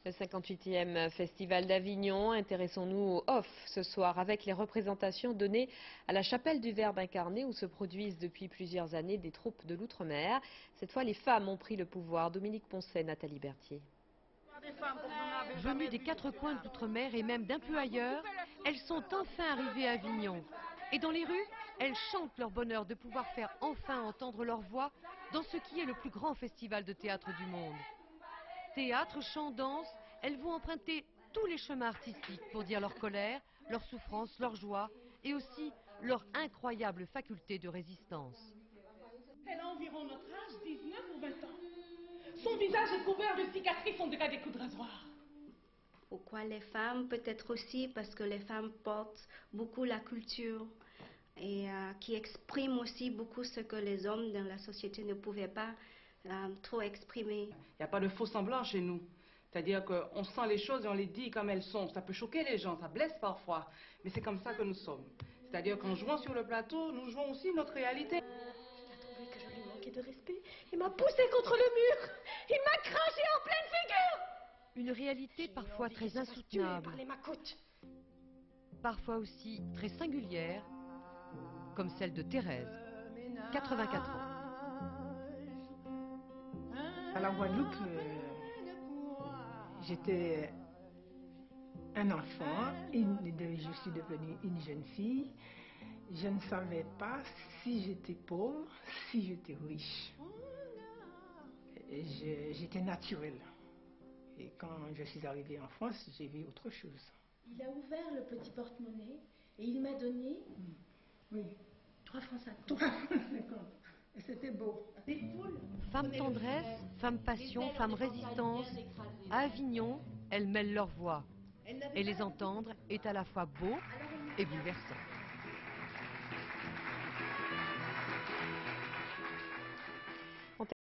Le 58e Festival d'Avignon, intéressons-nous au off ce soir avec les représentations données à la Chapelle du Verbe incarné où se produisent depuis plusieurs années des troupes de l'outre-mer. Cette fois, les femmes ont pris le pouvoir. Dominique Poncet, Nathalie Berthier. Venues des quatre coins de l'outre-mer et même d'un peu ailleurs, elles sont enfin arrivées à Avignon. Et dans les rues, elles chantent leur bonheur de pouvoir faire enfin entendre leur voix dans ce qui est le plus grand festival de théâtre du monde. Théâtre, chant, danse, elles vont emprunter tous les chemins artistiques pour dire leur colère, leur souffrance, leur joie et aussi leur incroyable faculté de résistance. Elle a environ notre âge, 19 ou 20 ans. Son visage est couvert de cicatrices, on dirait des coups de rasoir. Pourquoi les femmes? Peut-être aussi parce que les femmes portent beaucoup la culture et qui expriment aussi beaucoup ce que les hommes dans la société ne pouvaient pas trop exprimer. Il n'y a pas de faux semblants chez nous. C'est-à-dire qu'on sent les choses et on les dit comme elles sont. Ça peut choquer les gens, ça blesse parfois, mais c'est comme ça que nous sommes. C'est-à-dire qu'en jouant sur le plateau, nous jouons aussi notre réalité. Il a trouvé que je lui manquais de respect. Il m'a poussé contre le mur. Il m'a craché en pleine figure. Une réalité parfois très insoutenable, parfois aussi très singulière, comme celle de Thérèse, 84 ans. À la Guadeloupe, j'étais un enfant, je suis devenue une jeune fille. Je ne savais pas si j'étais pauvre, si j'étais riche. J'étais naturelle. Et quand je suis arrivée en France, j'ai vu autre chose. Il a ouvert le petit porte-monnaie et il m'a donné 3 francs 50. 3 francs 50. Et c'était beau. Femme tendresse, femme passion, femme résistance, à Avignon, elles mêlent leurs voix. Et les entendre est à la fois beau et bouleversant.